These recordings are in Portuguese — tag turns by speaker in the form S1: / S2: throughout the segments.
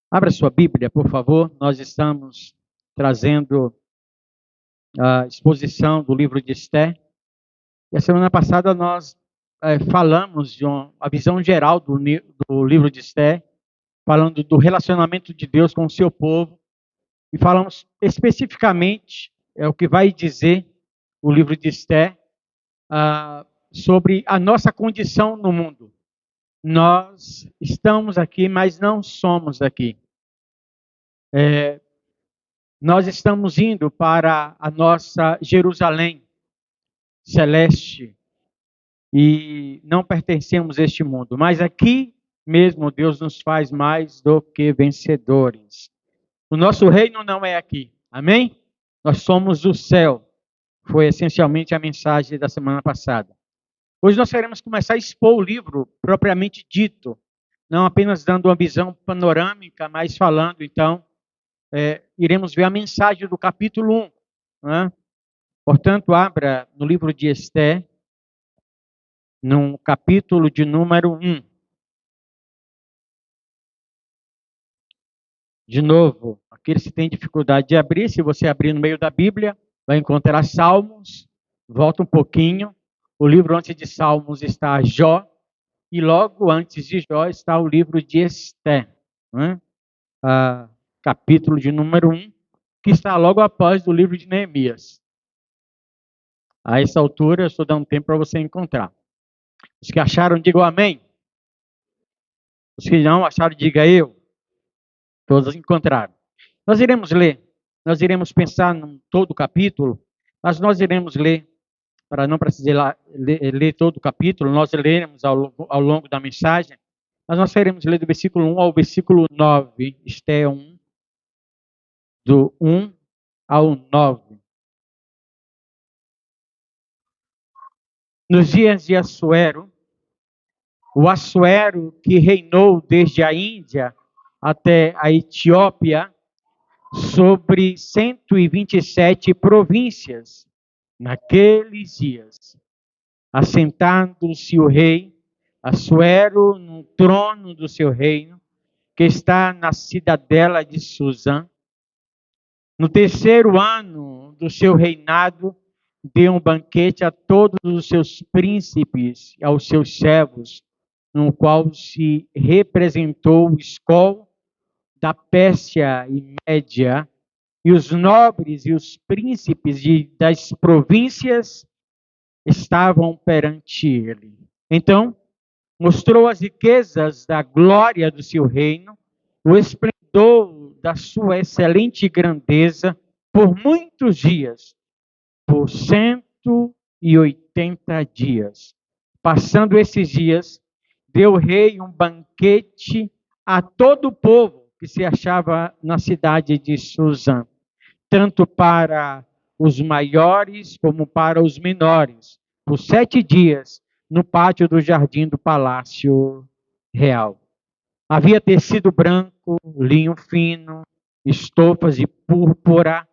S1: Abra sua Bíblia, por favor. Nós estamos trazendo a exposição do livro de Esté. E a semana passada nós falamos de a visão geral do livro de Esté, falando do relacionamento de Deus com o seu povo. E falamos especificamente, o que vai dizer o livro de Esté, sobre a nossa condição no mundo. Nós estamos aqui, mas não somos aqui. Nós estamos indo para a nossa Jerusalém celeste e não pertencemos a este mundo, mas aqui mesmo Deus nos faz mais do que vencedores. O nosso reino não é aqui, amém? Nós somos o céu. Foi essencialmente a mensagem da semana passada. Hoje nós queremos começar a expor o livro propriamente dito, não apenas dando uma visão panorâmica, mas falando então, iremos ver a mensagem do capítulo 1, né? Portanto, abra no livro de Esté, no capítulo de número 1. De novo, aqueles que têm dificuldade de abrir, se você abrir no meio da Bíblia, vai encontrar Salmos, volta um pouquinho. O livro antes de Salmos está Jó, e logo antes de Jó está o livro de Esté, né? Capítulo de número 1, que está logo após o livro de Neemias. A essa altura, eu estou dando tempo para você encontrar. Os que acharam, digam amém. Os que não acharam, diga eu. Todos encontraram. Nós iremos ler, nós iremos pensar em todo o capítulo, mas nós iremos ler, para não precisar ler todo o capítulo, nós leremos ao longo da mensagem, mas nós iremos ler do versículo 1 ao versículo 9, Esté 1, do 1 ao 9. Nos dias de Assuero, o Assuero que reinou desde a Índia até a Etiópia, sobre 127 províncias, naqueles dias. Assentando-se o rei Assuero no trono do seu reino, que está na cidadela de Susã. No terceiro ano do seu reinado, deu um banquete a todos os seus príncipes e aos seus servos, no qual se representou o escol da Pérsia e Média, e os nobres e os príncipes das províncias estavam perante ele. Então, mostrou as riquezas da glória do seu reino, o esplendor da sua excelente grandeza, por muitos dias, por 180 dias. Passando esses dias, deu o rei um banquete a todo o povo que se achava na cidade de Susã, tanto para os maiores como para os menores, por 7 dias, no pátio do jardim do palácio real. Havia tecido branco, linho fino, estofas de púrpura,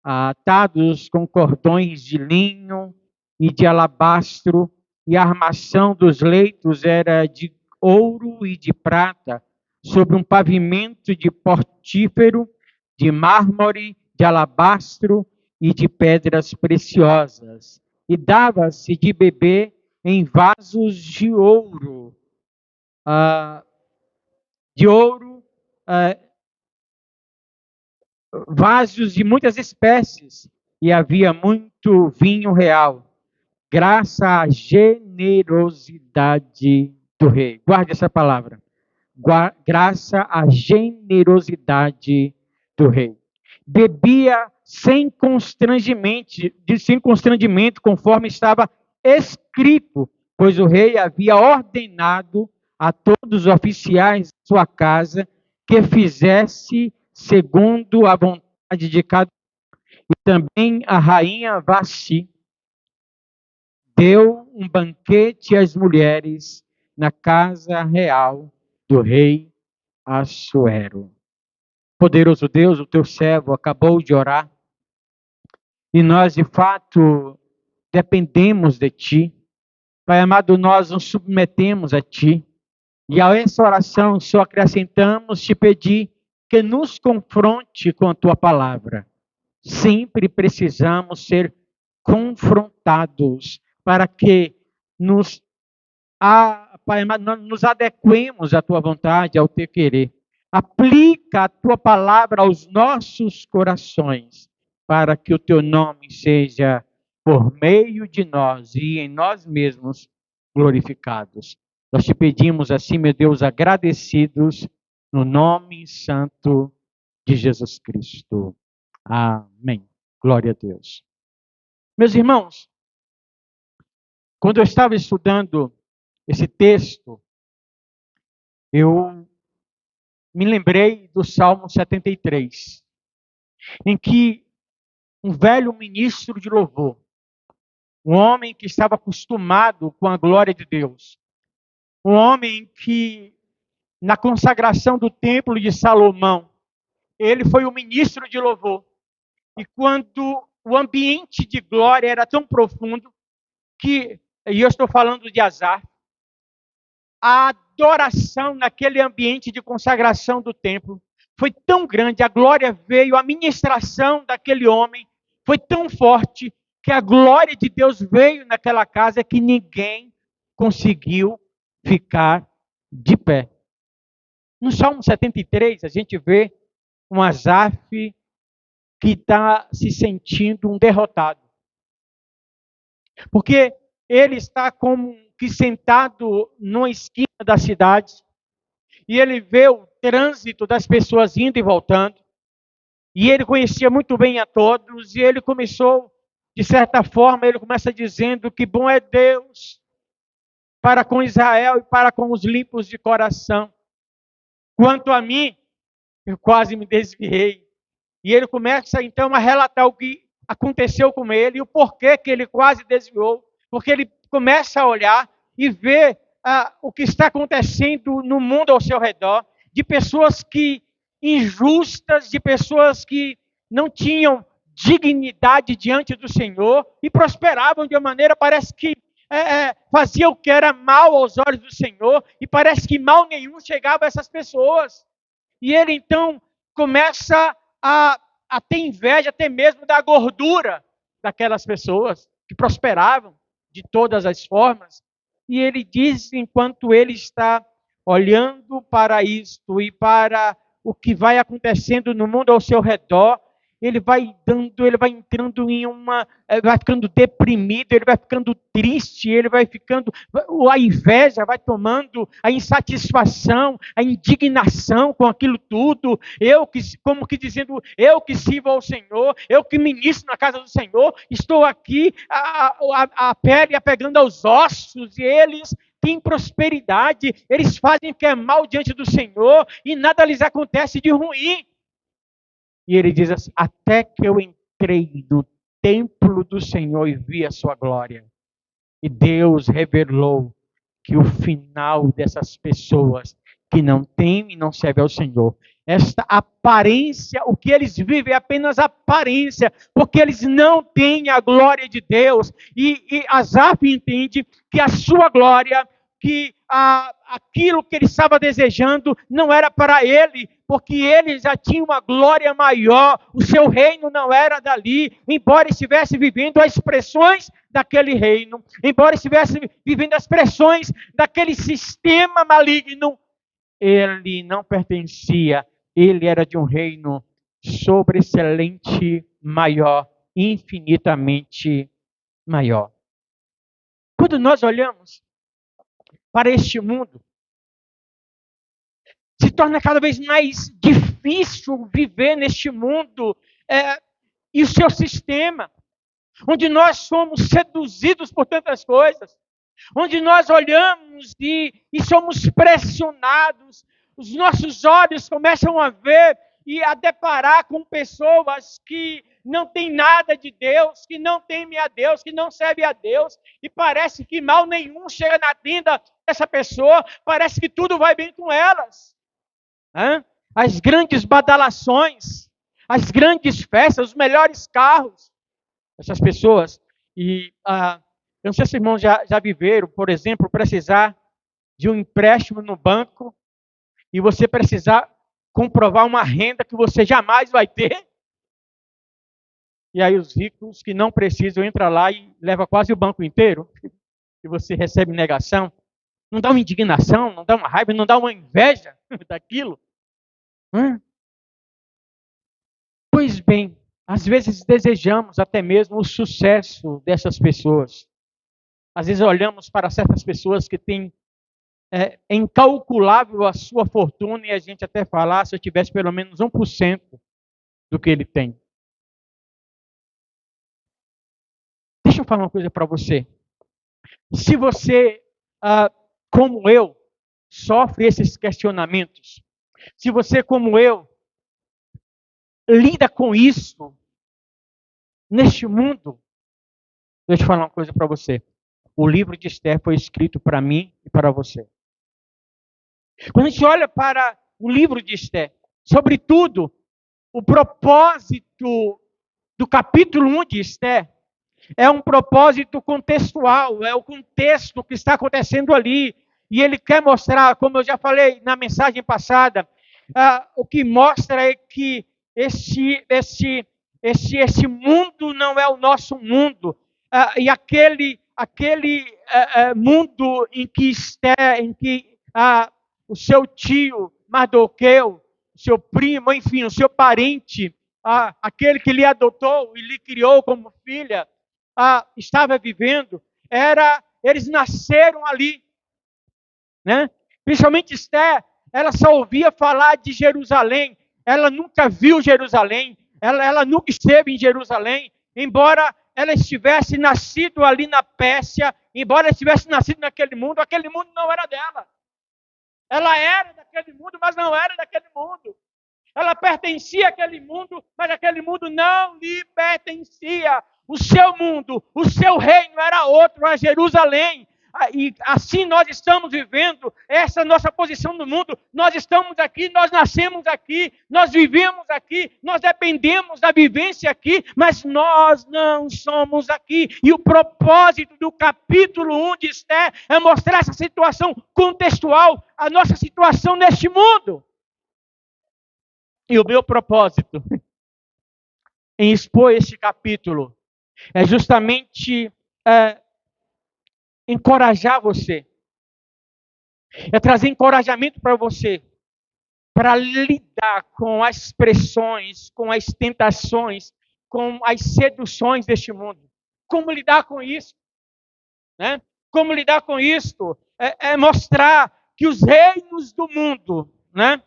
S1: atados com cordões de linho e de alabastro, e a armação dos leitos era de ouro e de prata, sobre um pavimento de portífero, de mármore, de alabastro e de pedras preciosas. E dava-se de beber em vasos de ouro, vasos de muitas espécies, e havia muito vinho real, graças à generosidade do rei. Guarde essa palavra. Graças à generosidade do rei. Bebia sem constrangimento, conforme estava escrito, pois o rei havia ordenado a todos os oficiais de sua casa que fizesse segundo a vontade de cada um. E também a rainha Vasti deu um banquete às mulheres na casa real do rei Assuero. Poderoso Deus, o teu servo acabou de orar, e nós, de fato, dependemos de ti. Pai amado, nós nos submetemos a ti, e a essa oração só acrescentamos te pedir que nos confronte com a tua palavra. Sempre precisamos ser confrontados para que Pai, nos adequemos à tua vontade, ao teu querer. Aplica a tua palavra aos nossos corações, para que o teu nome seja, por meio de nós e em nós mesmos, glorificados. Nós te pedimos assim, meu Deus, agradecidos, no nome santo de Jesus Cristo. Amém. Glória a Deus. Meus irmãos, quando eu estava estudando esse texto, eu me lembrei do Salmo 73, em que um velho ministro de louvor, um homem que estava acostumado com a glória de Deus, um homem que, na consagração do templo de Salomão, ele foi o ministro de louvor. E quando o ambiente de glória era tão profundo, e eu estou falando de Asaf, a adoração naquele ambiente de consagração do templo foi tão grande, a glória veio, a ministração daquele homem foi tão forte, que a glória de Deus veio naquela casa que ninguém conseguiu ficar de pé. No Salmo 73, a gente vê um Asaf que está se sentindo um derrotado. Porque ele está como que sentado numa esquina da cidade, e ele vê o trânsito das pessoas indo e voltando, e ele conhecia muito bem a todos, e ele começou, de certa forma, ele começa dizendo que bom é Deus para com Israel e para com os limpos de coração. Quanto a mim, eu quase me desviei. E ele começa então a relatar o que aconteceu com ele e o porquê que ele quase desviou, porque ele começa a olhar e ver o que está acontecendo no mundo ao seu redor, de pessoas injustas, de pessoas que não tinham dignidade diante do Senhor e prosperavam de uma maneira, parece que fazia o que era mal aos olhos do Senhor, e parece que mal nenhum chegava a essas pessoas. E ele então começa a ter inveja até mesmo da gordura daquelas pessoas que prosperavam de todas as formas. E ele diz, enquanto ele está olhando para isto e para o que vai acontecendo no mundo ao seu redor, ele vai entrando vai ficando deprimido, ele vai ficando triste, a inveja vai tomando, a insatisfação, a indignação com aquilo tudo, como que dizendo, eu que sirvo ao Senhor, eu que ministro na casa do Senhor, estou aqui, a pele apegando aos ossos, e eles têm prosperidade, eles fazem o que é mal diante do Senhor, e nada lhes acontece de ruim. E ele diz assim, até que eu entrei no templo do Senhor e vi a sua glória. E Deus revelou que o final dessas pessoas que não temem e não servem ao Senhor, esta aparência, o que eles vivem é apenas aparência, porque eles não têm a glória de Deus. E Asaf entende que a sua glória, que aquilo que ele estava desejando não era para ele, porque ele já tinha uma glória maior, o seu reino não era dali, embora estivesse vivendo as expressões daquele reino, embora estivesse vivendo as expressões daquele sistema maligno, ele não pertencia, ele era de um reino sobreexcelente, maior, infinitamente maior. Quando nós olhamos para este mundo, se torna cada vez mais difícil viver neste mundo e o seu sistema, onde nós somos seduzidos por tantas coisas, onde nós olhamos e somos pressionados, os nossos olhos começam a ver e a deparar com pessoas que não têm nada de Deus, que não temem a Deus, que não servem a Deus, e parece que mal nenhum chega na tenda dessa pessoa, parece que tudo vai bem com elas. As grandes badalações, as grandes festas, os melhores carros, essas pessoas. E eu não sei se os irmãos já viveram, por exemplo, precisar de um empréstimo no banco e você precisar comprovar uma renda que você jamais vai ter. E aí os ricos que não precisam entram lá e levam quase o banco inteiro. E você recebe negação. Não dá uma indignação, não dá uma raiva, não dá uma inveja daquilo? Pois bem, às vezes desejamos até mesmo o sucesso dessas pessoas. Às vezes olhamos para certas pessoas que têm incalculável a sua fortuna e a gente até fala, se eu tivesse pelo menos 1% do que ele tem. Deixa eu falar uma coisa para você. Se você, como eu, sofre esses questionamentos, se você, como eu, lida com isso neste mundo, deixa eu falar uma coisa para você. O livro de Esther foi escrito para mim e para você. Quando a gente olha para o livro de Esther, sobretudo, o propósito do capítulo 1 de Esther é um propósito contextual, é o contexto que está acontecendo ali. E ele quer mostrar, como eu já falei na mensagem passada, o que mostra é que esse mundo não é o nosso mundo. E aquele mundo em que Esther, em que o seu tio Mardoqueu, o seu primo, enfim, o seu parente, aquele que lhe adotou e lhe criou como filha, estava vivendo, eles nasceram ali, né? Principalmente Esther, ela só ouvia falar de Jerusalém, ela nunca viu Jerusalém, ela nunca esteve em Jerusalém, embora ela estivesse nascido ali na Pérsia, embora ela estivesse nascido naquele mundo, aquele mundo não era dela. Ela era daquele mundo, mas não era daquele mundo. Ela pertencia àquele mundo, mas aquele mundo não lhe pertencia. O seu mundo, o seu reino era outro, era Jerusalém. E assim nós estamos vivendo, essa é a nossa posição no mundo. Nós estamos aqui, nós nascemos aqui, nós vivemos aqui, nós dependemos da vivência aqui, mas nós não somos aqui. E o propósito do capítulo 1 de Esther é mostrar essa situação contextual, a nossa situação neste mundo. E o meu propósito em expor este capítulo é justamente encorajar você. É trazer encorajamento para você, para lidar com as pressões, com as tentações, com as seduções deste mundo. Como lidar com isso? Né? Como lidar com isso? É mostrar que os reinos do mundo, né?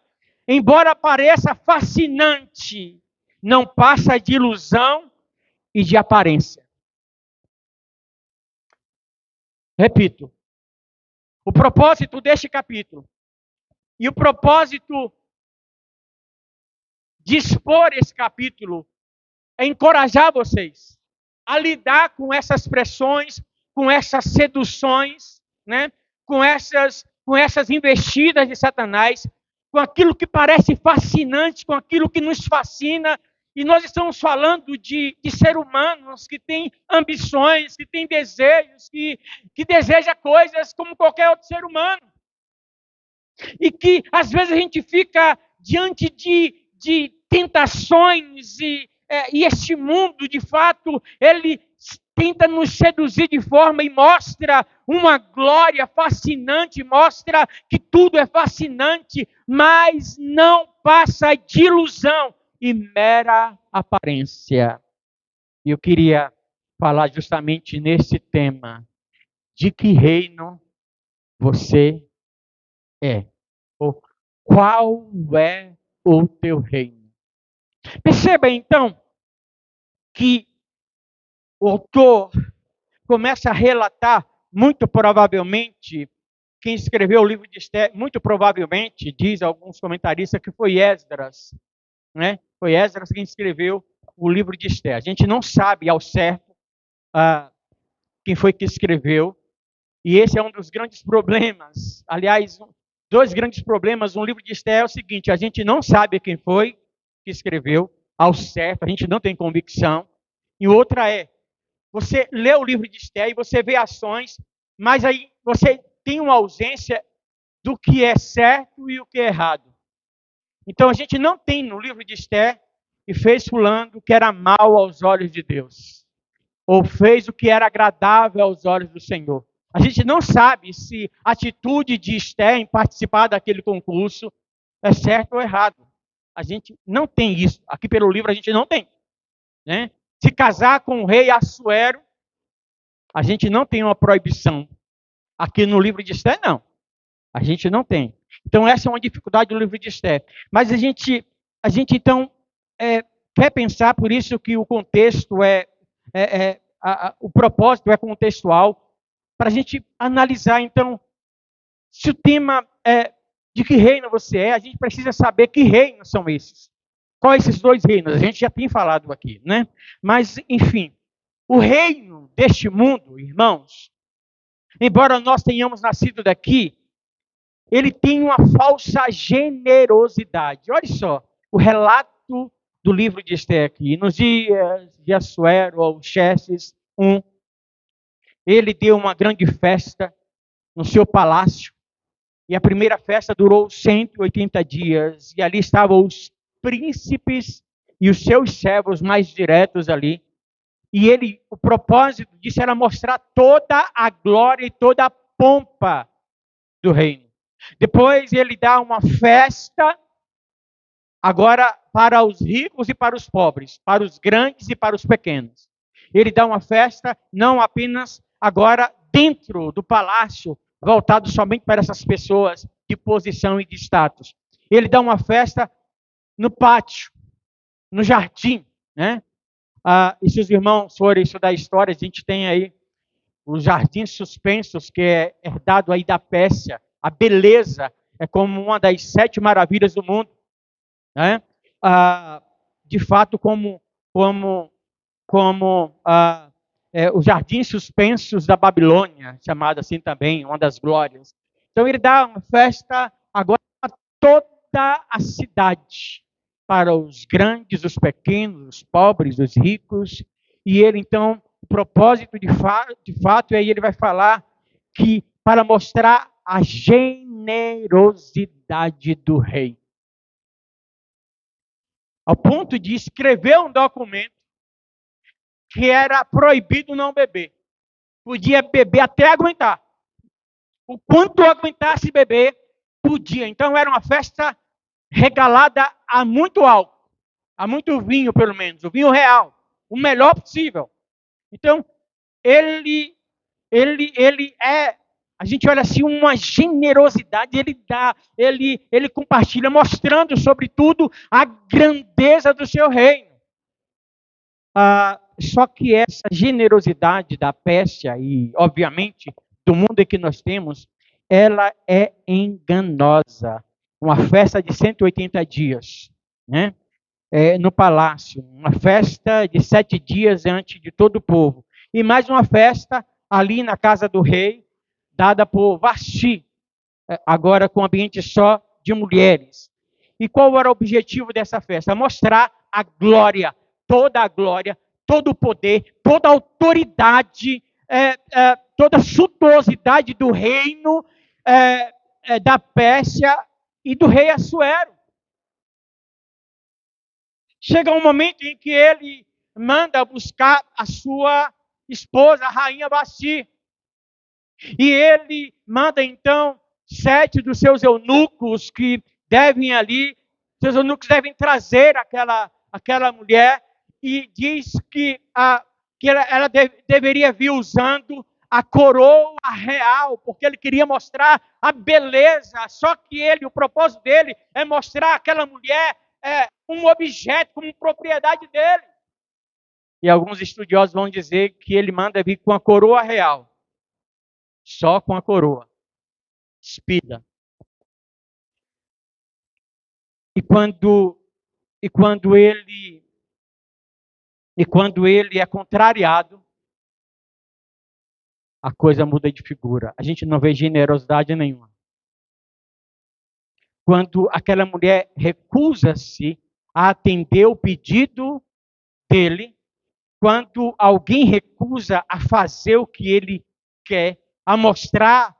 S1: Embora pareça fascinante, não passa de ilusão e de aparência. Repito, o propósito deste capítulo e o propósito de expor esse capítulo é encorajar vocês a lidar com essas pressões, com essas seduções, né? com essas investidas de Satanás, com aquilo que parece fascinante, com aquilo que nos fascina. E nós estamos falando de seres humanos que têm ambições, que têm desejos, que deseja coisas como qualquer outro ser humano. E que, às vezes, a gente fica diante de tentações e este mundo, de fato, ele tenta nos seduzir de forma e mostra uma glória fascinante, mostra que tudo é fascinante, mas não passa de ilusão e mera aparência. E eu queria falar justamente nesse tema, de que reino você é, ou qual é o teu reino. Perceba então que o autor começa a relatar, muito provavelmente, quem escreveu o livro de Esther, muito provavelmente, diz alguns comentaristas, que foi Esdras, né? Foi Esdras quem escreveu o livro de Esther. A gente não sabe ao certo quem foi que escreveu, e esse é um dos grandes problemas. Aliás, dois grandes problemas no livro de Esther é o seguinte: a gente não sabe quem foi que escreveu ao certo, a gente não tem convicção. E outra é, você lê o livro de Esther e você vê ações, mas aí você tem uma ausência do que é certo e o que é errado. Então a gente não tem no livro de Esther e fez fulano que era mal aos olhos de Deus, ou fez o que era agradável aos olhos do Senhor. A gente não sabe se a atitude de Esther em participar daquele concurso é certo ou errado. A gente não tem isso. Aqui pelo livro a gente não tem. Né? Se casar com o rei Assuero, a gente não tem uma proibição. Aqui no livro de Esther, não. A gente não tem. Então, essa é uma dificuldade do livro de Esther. Mas a gente então, quer pensar, por isso que o contexto o propósito é contextual, para a gente analisar, então, se o tema é de que reino você é, a gente precisa saber que reinos são esses. Quais esses dois reinos? A gente já tem falado aqui, né? Mas, enfim, o reino deste mundo, irmãos, embora nós tenhamos nascido daqui, ele tem uma falsa generosidade. Olha só, o relato do livro de Esther aqui. Nos dias de Assuero, ou Xerxes I, ele deu uma grande festa no seu palácio. E a primeira festa durou 180 dias. E ali estavam os príncipes e os seus servos mais diretos ali. E o propósito disso era mostrar toda a glória e toda a pompa do reino. Depois ele dá uma festa, agora para os ricos e para os pobres, para os grandes e para os pequenos. Ele dá uma festa não apenas agora dentro do palácio, voltado somente para essas pessoas de posição e de status. Ele dá uma festa no pátio, no jardim, né? E se os irmãos forem estudar história, a gente tem aí os jardins suspensos, que é herdado aí da Pérsia. A beleza é como uma das 7 maravilhas do mundo, né? De fato, como os jardins suspensos da Babilônia, chamado assim também, uma das glórias. Então ele dá uma festa agora para toda a cidade, para os grandes, os pequenos, os pobres, os ricos, e ele então, o propósito de fato, e aí ele vai falar que para mostrar a generosidade do rei. Ao ponto de escrever um documento que era proibido não beber. Podia beber até aguentar. O quanto aguentasse beber, podia. Então era uma festa regalada a muito álcool, a muito vinho, pelo menos, o vinho real, o melhor possível. Então, ele é, a gente olha assim, uma generosidade, ele compartilha, mostrando, sobretudo, a grandeza do seu reino. Só que essa generosidade da Pérsia, e, obviamente, do mundo em que nós temos, ela é enganosa. Uma festa de 180 dias, né? No palácio, uma festa de 7 dias antes de todo o povo. E mais uma festa ali na casa do rei, dada por Vasti, agora com ambiente só de mulheres. E qual era o objetivo dessa festa? Mostrar a glória, todo o poder, toda a autoridade, toda a suntuosidade do reino da Pérsia e do rei Assuero. Chega um momento em que ele manda buscar a sua esposa, a rainha Vasti. E ele manda então 7 dos seus eunucos que devem seus eunucos devem trazer aquela mulher, e diz que ela deveria vir usando a coroa real, porque ele queria mostrar a beleza, só que o propósito dele é mostrar aquela mulher um objeto, como propriedade dele. E alguns estudiosos vão dizer que ele manda vir com a coroa real, só com a coroa, espida. E quando ele é contrariado, a coisa muda de figura. A gente não vê generosidade nenhuma. Quando aquela mulher recusa-se a atender o pedido dele, quando alguém recusa a fazer o que ele quer, a mostrar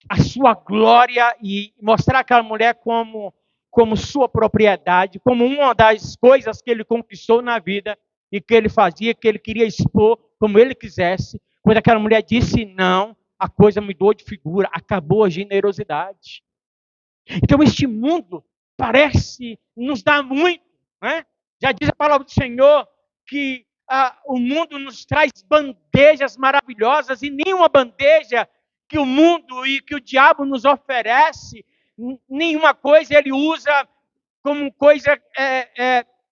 S1: a sua glória e mostrar aquela mulher como como sua propriedade, como uma das coisas que ele conquistou na vida e que ele fazia, que ele queria expor como ele quisesse. Quando aquela mulher disse não, a coisa mudou de figura, acabou a generosidade. Então este mundo parece nos dar muito, né? Já diz a palavra do Senhor que o mundo nos traz bandejas maravilhosas e nenhuma bandeja que o mundo e que o diabo nos oferece, nenhuma coisa ele usa como coisa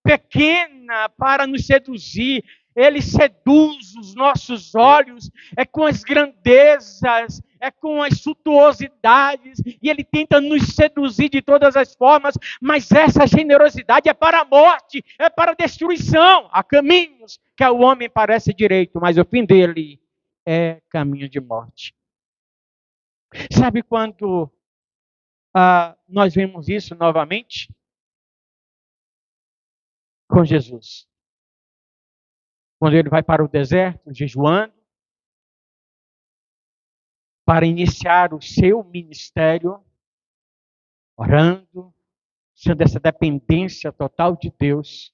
S1: pequena para nos seduzir. Ele seduz os nossos olhos, com as grandezas, com as suntuosidades, e ele tenta nos seduzir de todas as formas, mas essa generosidade é para a morte, é para a destruição. Há caminhos que ao homem parece direito, mas o fim dele é caminho de morte. Sabe quando nós vemos isso novamente? Com Jesus. Quando ele vai para o deserto, jejuando, para iniciar o seu ministério, orando, sendo essa dependência total de Deus,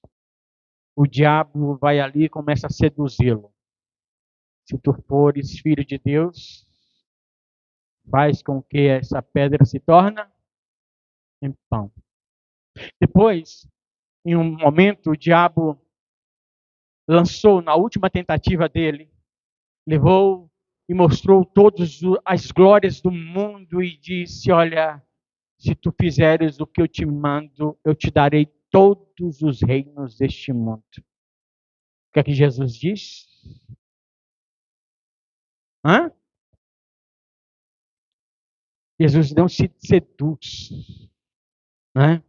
S1: o diabo vai ali e começa a seduzi-lo. Se tu fores filho de Deus, faz com que essa pedra se torne em pão. Depois, em um momento, o diabo lançou na última tentativa dele, levou e mostrou todas as glórias do mundo e disse: olha, se tu fizeres o que eu te mando, eu te darei todos os reinos deste mundo. O que é que Jesus diz? Jesus não se seduz, né?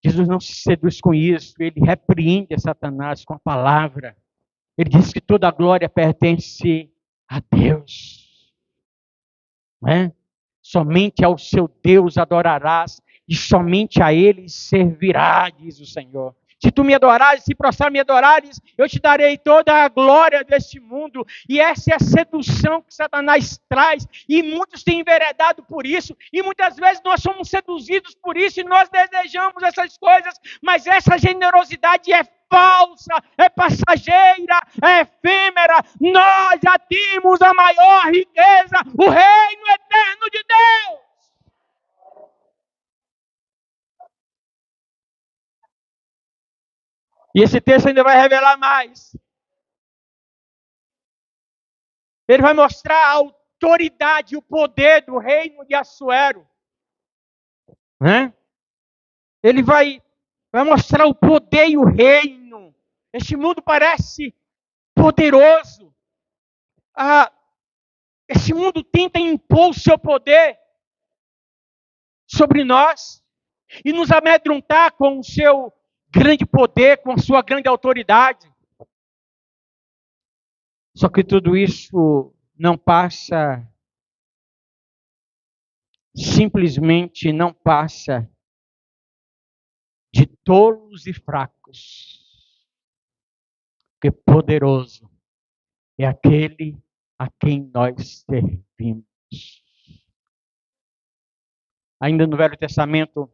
S1: Jesus não se seduz com isso, ele repreende a Satanás com a palavra. Ele diz que toda a glória pertence a Deus, né? Somente ao seu Deus adorarás e somente a Ele servirá, diz o Senhor. Se tu me adorares, se prostrar me adorares, eu te darei toda a glória deste mundo. E essa é a sedução que Satanás traz. E muitos têm enveredado por isso. E muitas vezes nós somos seduzidos por isso e nós desejamos essas coisas. Mas essa generosidade é falsa, é passageira, é efêmera. Nós já temos a maior riqueza, o reino eterno de Deus. E esse texto ainda vai revelar mais. Ele vai mostrar a autoridade e o poder do reino de Assuero. Né? Ele vai mostrar o poder e o reino. Este mundo parece poderoso. Este mundo tenta impor o seu poder sobre nós e nos amedrontar com o seu grande poder, com a sua grande autoridade. Só que tudo isso não passa, simplesmente não passa de tolos e fracos. Porque poderoso é aquele a quem nós servimos. Ainda no Velho Testamento,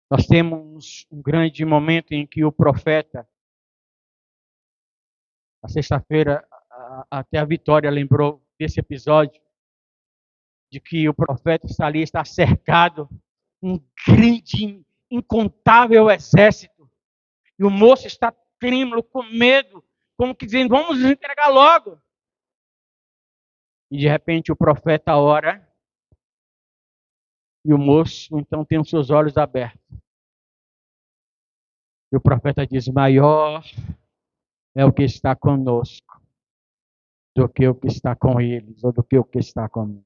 S1: nós temos um grande momento em que o profeta, na sexta-feira, até a Vitória lembrou desse episódio, de que o profeta está cercado, um grande, incontável exército, e o moço está trêmulo, com medo, como que dizendo, vamos nos entregar logo. E de repente o profeta ora, e o moço então tem os seus olhos abertos. E o profeta diz, maior é o que está conosco do que o que está com eles, ou do que o que está comigo.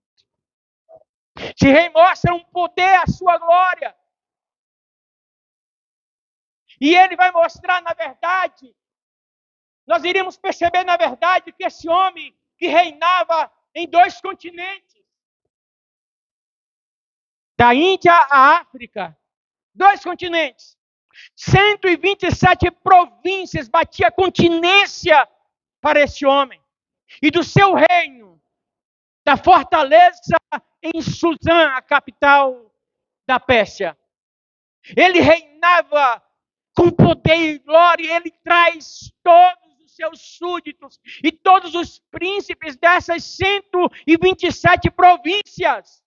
S1: Esse rei mostra um poder, a sua glória. E ele vai mostrar, na verdade, nós iríamos perceber, na verdade, que esse homem que reinava em 2 continentes, da Índia à África, 2 continentes, 127 províncias, batia continência para esse homem. E do seu reino, da fortaleza em Suzã, a capital da Pérsia, Ele reinava com poder e glória, ele traz todos os seus súditos e todos os príncipes dessas 127 províncias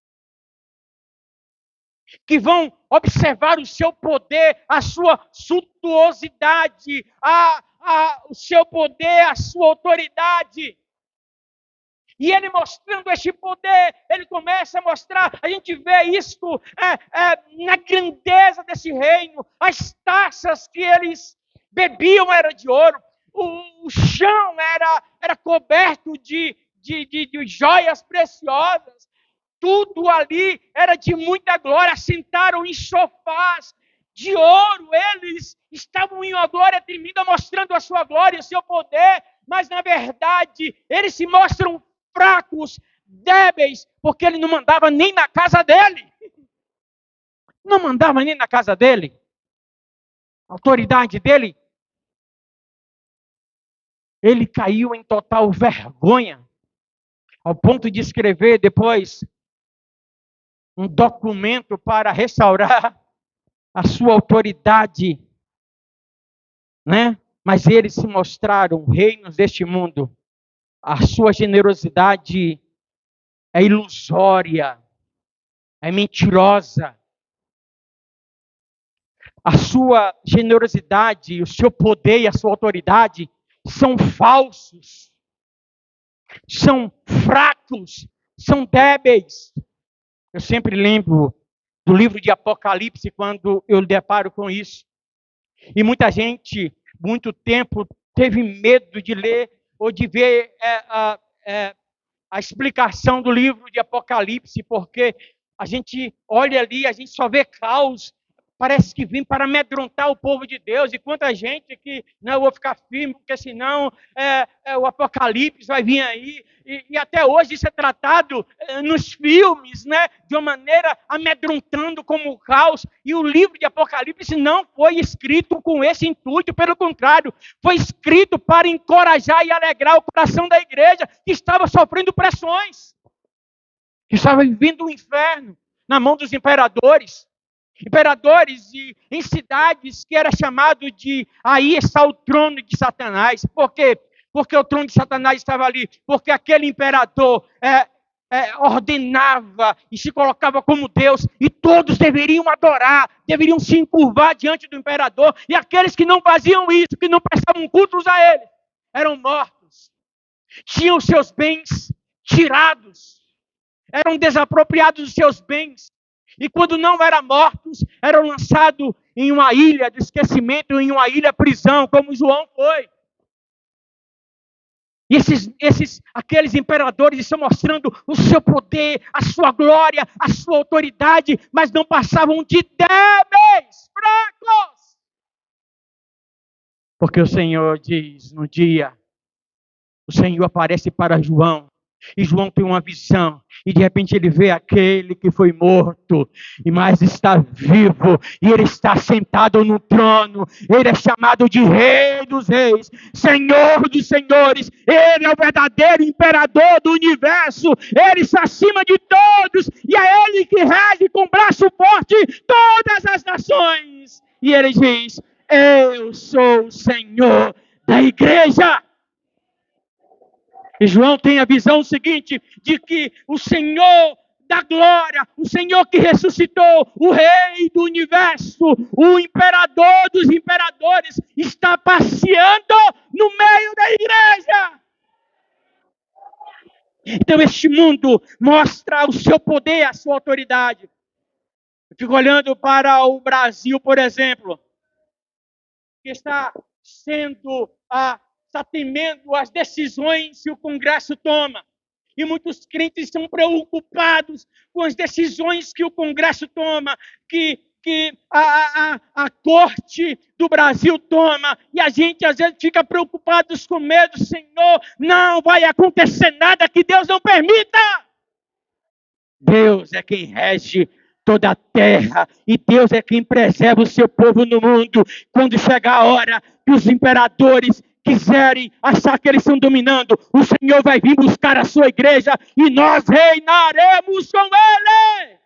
S1: que vão observar o seu poder, a sua suntuosidade, o seu poder, a sua autoridade. E ele mostrando este poder, ele começa a mostrar, a gente vê isto na grandeza desse reino. As taças que eles bebiam era de ouro, o chão era coberto de joias preciosas. Tudo ali era de muita glória. Sentaram em sofás de ouro. Eles estavam em uma glória tremenda, mostrando a sua glória, o seu poder. Mas, na verdade, eles se mostram fracos, débeis, porque ele não mandava nem na casa dele. Não mandava nem na casa dele. A autoridade dele. Ele caiu em total vergonha, ao ponto de escrever depois um documento para restaurar a sua autoridade, né? Mas eles se mostraram reinos deste mundo. A sua generosidade é ilusória, é mentirosa. A sua generosidade, o seu poder e a sua autoridade são falsos, são fracos, são débeis. Eu sempre lembro do livro de Apocalipse quando eu deparo com isso. E muita gente, muito tempo, teve medo de ler ou de ver a explicação do livro de Apocalipse, porque a gente olha ali, a gente só vê caos, parece que vem para amedrontar o povo de Deus, e quanta gente que, não, eu vou ficar firme, porque senão o Apocalipse vai vir aí, e até hoje isso é tratado nos filmes, né, de uma maneira amedrontando como o caos, e o livro de Apocalipse não foi escrito com esse intuito, pelo contrário, foi escrito para encorajar e alegrar o coração da igreja, que estava sofrendo pressões, que estava vivendo o inferno, na mão dos imperadores em cidades que era chamado de, aí está o trono de Satanás. Por quê? Porque o trono de Satanás estava ali, porque aquele imperador ordenava e se colocava como Deus, e todos deveriam adorar, deveriam se encurvar diante do imperador, e aqueles que não faziam isso, que não prestavam cultos a ele, eram mortos, tinham os seus bens tirados, eram desapropriados dos seus bens. E quando não eram mortos, eram lançados em uma ilha de esquecimento, em uma ilha prisão, como João foi. E aqueles imperadores estão mostrando o seu poder, a sua glória, a sua autoridade, mas não passavam de débeis, fracos. Porque o Senhor diz, no dia, o Senhor aparece para João, e João tem uma visão, e de repente ele vê aquele que foi morto, mas está vivo, e ele está sentado no trono, ele é chamado de Rei dos Reis, Senhor dos Senhores, ele é o verdadeiro imperador do universo, ele está acima de todos, e é ele que rege com braço forte todas as nações, e ele diz, eu sou o Senhor da igreja. E João tem a visão seguinte, de que o Senhor da glória, o Senhor que ressuscitou, o Rei do universo, o imperador dos imperadores, está passeando no meio da igreja. Então este mundo mostra o seu poder, a sua autoridade. Eu fico olhando para o Brasil, por exemplo, que está temendo as decisões que o Congresso toma. E muitos crentes estão preocupados com as decisões que o Congresso toma, que a Corte do Brasil toma. E a gente às vezes fica preocupado com medo. Senhor, não vai acontecer nada que Deus não permita. Deus é quem rege toda a terra, e Deus é quem preserva o seu povo no mundo. Quando chegar a hora que os imperadores quiserem achar que eles estão dominando, o Senhor vai vir buscar a sua igreja, e nós reinaremos com Ele.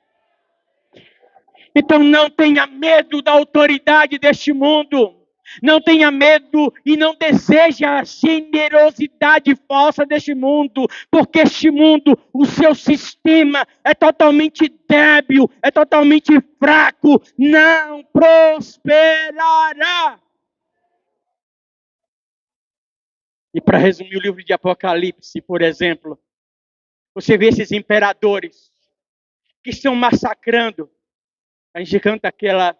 S1: Então não tenha medo da autoridade deste mundo. Não tenha medo e não deseje a generosidade falsa deste mundo, porque este mundo, o seu sistema é totalmente débil, é totalmente fraco, não prosperará. E para resumir o livro de Apocalipse, por exemplo, você vê esses imperadores que estão massacrando. A gente canta aquela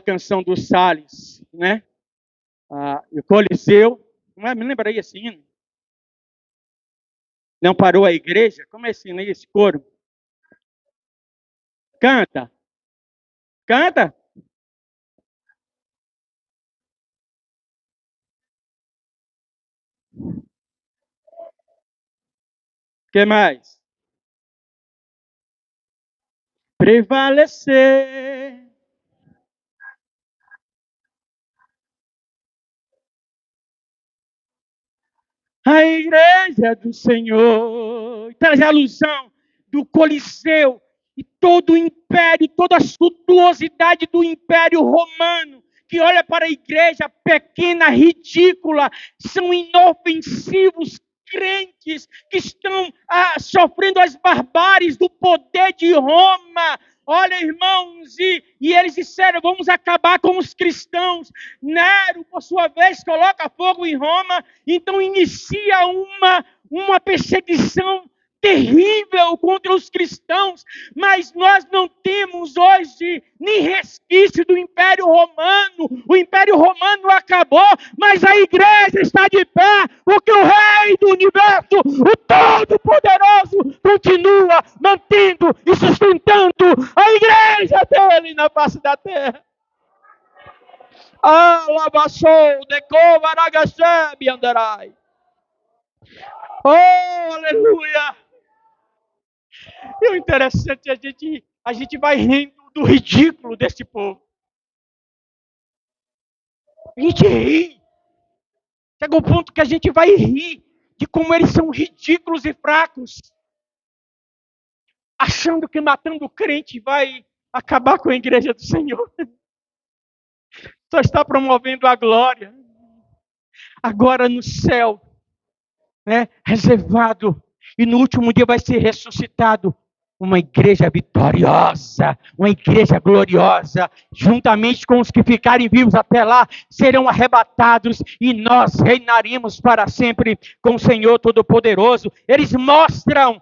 S1: canção do Salles, né? O Coliseu, não é? Me lembra aí assim, não parou a igreja? Como é assim, né? Esse coro? Canta, canta. O que mais? Prevalecer. A igreja do Senhor. Traz a alusão do Coliseu e todo o império, toda a suntuosidade do império romano, que olha para a igreja pequena, ridícula, são inofensivos crentes que estão sofrendo as barbáries do poder de Roma. Olha, irmãos, e eles disseram, vamos acabar com os cristãos. Nero, por sua vez, coloca fogo em Roma, então inicia uma perseguição terrível contra os cristãos, mas nós não temos hoje nem resquício do Império Romano. O Império Romano acabou, mas a igreja está de pé, porque o Rei do Universo, o Todo-Poderoso, continua mantendo e sustentando a igreja dele na face da terra. Alabaçou, decova, aragasebe, andarai. Oh, aleluia! E o interessante, a gente vai rindo do ridículo desse povo. A gente ri. Chega o ponto que a gente vai rir de como eles são ridículos e fracos. Achando que matando o crente vai acabar com a igreja do Senhor. Só está promovendo a glória. Agora no céu, né, reservado. E no último dia vai ser ressuscitado uma igreja vitoriosa, uma igreja gloriosa, juntamente com os que ficarem vivos até lá, serão arrebatados e nós reinaremos para sempre com o Senhor Todo-Poderoso. Eles mostram,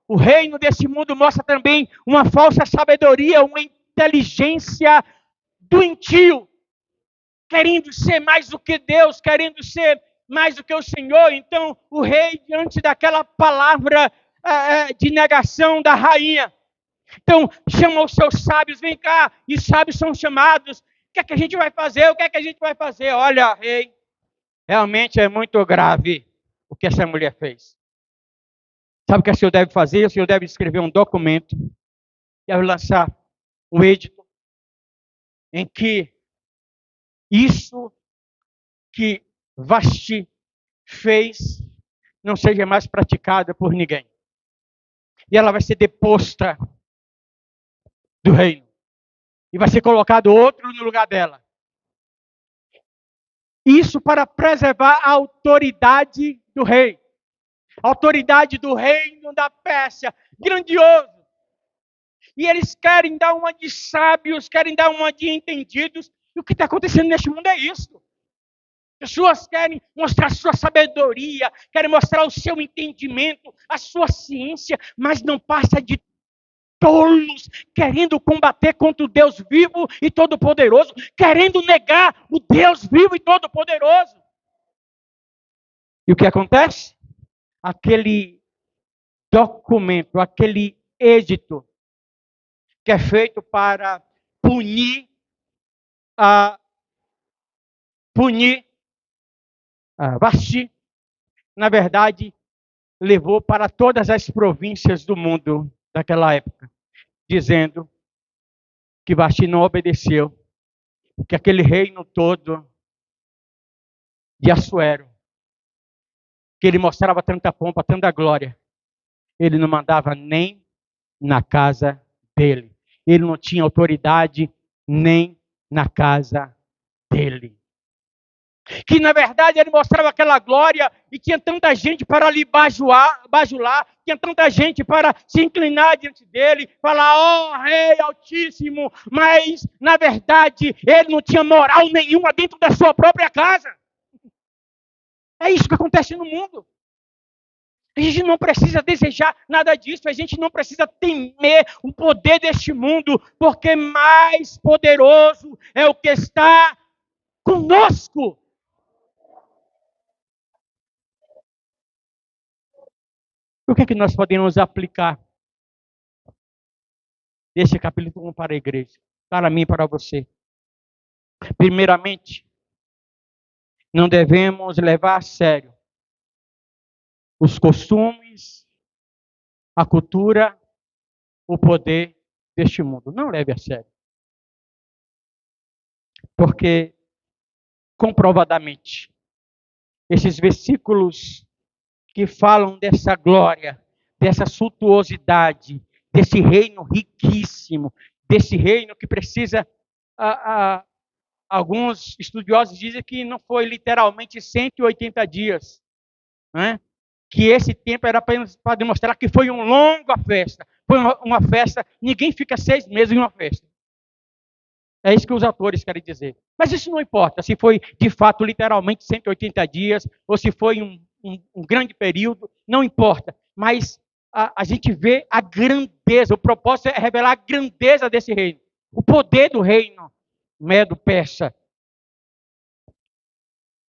S1: o reino desse mundo mostra também uma falsa sabedoria, uma inteligência doentio, querendo ser mais do que Deus, querendo ser mais do que o Senhor. Então, o rei, diante daquela palavra de negação da rainha, então chama os seus sábios, vem cá, e os sábios são chamados. O que é que a gente vai fazer? O que é que a gente vai fazer? Olha, rei, realmente é muito grave o que essa mulher fez. Sabe o que o senhor deve fazer? O senhor deve escrever um documento, deve lançar um edito, em que isso que Vasti fez não seja mais praticada por ninguém. E ela vai ser deposta do reino. E vai ser colocado outro no lugar dela. Isso para preservar a autoridade do rei. A autoridade do reino da Pérsia. Grandioso. E eles querem dar uma de sábios, querem dar uma de entendidos. E o que está acontecendo neste mundo é isso. Pessoas querem mostrar sua sabedoria, querem mostrar o seu entendimento, a sua ciência, mas não passa de tolos, querendo combater contra o Deus vivo e todo-poderoso, querendo negar o Deus vivo e todo-poderoso. E o que acontece? Aquele documento, aquele edito, que é feito para punir Vasti, na verdade, levou para todas as províncias do mundo daquela época, dizendo que Vasti não obedeceu, que aquele reino todo de Assuero, que ele mostrava tanta pompa, tanta glória, ele não mandava nem na casa dele. ele não tinha autoridade nem na casa dele. Que na verdade ele mostrava aquela glória e tinha tanta gente para lhe bajular, tinha tanta gente para se inclinar diante dele, falar, ó Rei Altíssimo, mas na verdade ele não tinha moral nenhuma dentro da sua própria casa. É isso que acontece no mundo. A gente não precisa desejar nada disso, a gente não precisa temer o poder deste mundo, porque mais poderoso é o que está conosco. O que é que nós podemos aplicar deste capítulo 1 para a igreja? Para mim e para você. Primeiramente, não devemos levar a sério os costumes, a cultura, o poder deste mundo. Não leve a sério. Porque, comprovadamente, esses versículos que falam dessa glória, dessa suntuosidade, desse reino riquíssimo, desse reino que precisa... alguns estudiosos dizem que não foi literalmente 180 dias, né? Que esse tempo era para demonstrar que foi uma longa festa. Foi uma festa, ninguém fica 6 meses em uma festa. É isso que os autores querem dizer. Mas isso não importa, se foi de fato literalmente 180 dias, ou se foi um grande período, não importa. Mas a gente vê a grandeza, o propósito é revelar a grandeza desse reino. O poder do reino medo-persa.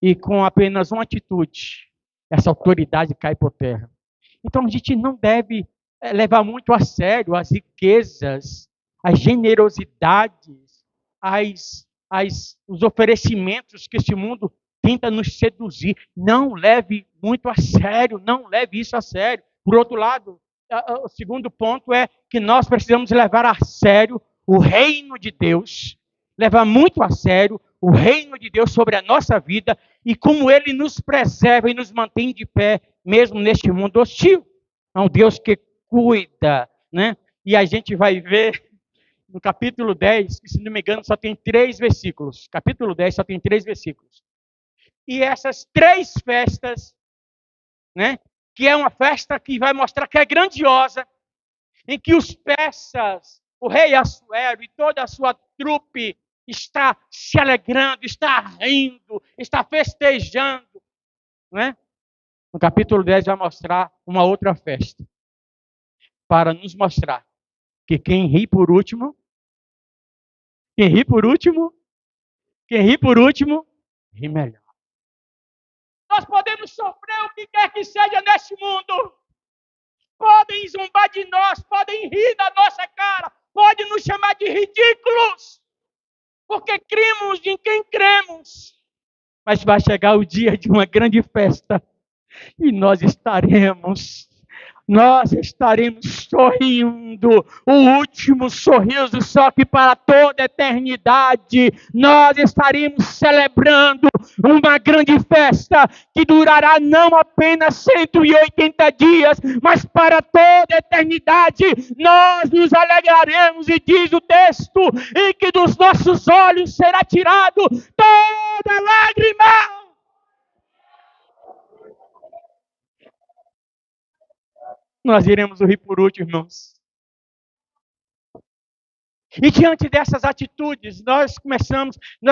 S1: E com apenas uma atitude, essa autoridade cai por terra. Então a gente não deve levar muito a sério as riquezas, as generosidades, os oferecimentos que esse mundo tenta nos seduzir. Não leve muito a sério, não leve isso a sério. Por outro lado, o segundo ponto é que nós precisamos levar a sério o reino de Deus, levar muito a sério o reino de Deus sobre a nossa vida e como ele nos preserva e nos mantém de pé, mesmo neste mundo hostil. É um Deus que cuida, né? E a gente vai ver no capítulo 10, que se não me engano só tem 3 versículos. Capítulo 10 só tem 3 versículos. E essas 3 festas, né? Que é uma festa que vai mostrar que é grandiosa, em que os persas, o rei Assuero e toda a sua trupe está se alegrando, está rindo, está festejando, né? No capítulo 10 vai mostrar uma outra festa, para nos mostrar que quem ri por último, ri melhor. Nós podemos sofrer o que quer que seja neste mundo. Podem zombar de nós, podem rir da nossa cara, podem nos chamar de ridículos, porque cremos em quem cremos. Mas vai chegar o dia de uma grande festa e nós estaremos sorrindo, o último sorriso só que para toda a eternidade. Nós estaremos celebrando uma grande festa que durará não apenas 180 dias, mas para toda a eternidade. Nós nos alegraremos e diz o texto, e que dos nossos olhos será tirado toda lágrima. Nós iremos rir por último, irmãos. E diante dessas atitudes, nós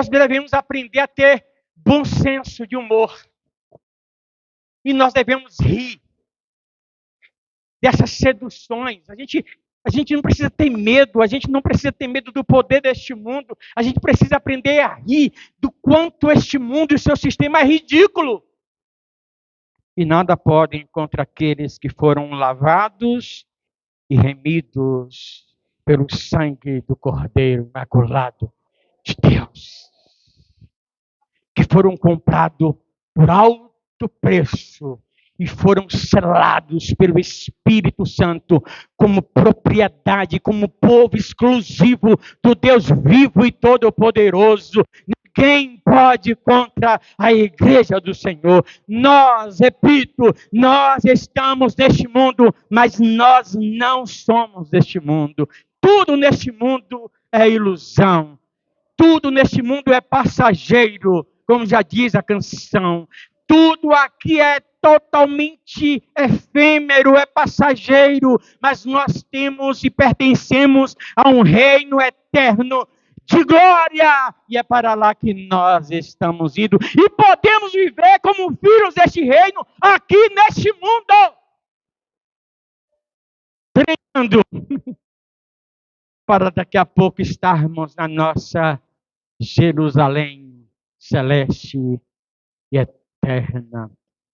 S1: devemos aprender a ter bom senso de humor. E nós devemos rir dessas seduções. A gente não precisa ter medo, a gente não precisa ter medo do poder deste mundo. A gente precisa aprender a rir do quanto este mundo e o seu sistema é ridículo. E nada podem contra aqueles que foram lavados e remidos pelo sangue do Cordeiro Imaculado de Deus, que foram comprados por alto preço e foram selados pelo Espírito Santo como propriedade, como povo exclusivo do Deus vivo e todo-poderoso. Ninguém pode contra a igreja do Senhor. Nós estamos neste mundo, mas nós não somos deste mundo. Tudo neste mundo é ilusão. Tudo neste mundo é passageiro, como já diz a canção. Tudo aqui é totalmente efêmero, é passageiro, mas nós temos e pertencemos a um reino eterno de glória, e é para lá que nós estamos indo, e podemos viver como filhos deste reino aqui neste mundo, treinando para daqui a pouco estarmos na nossa Jerusalém celeste e eterna.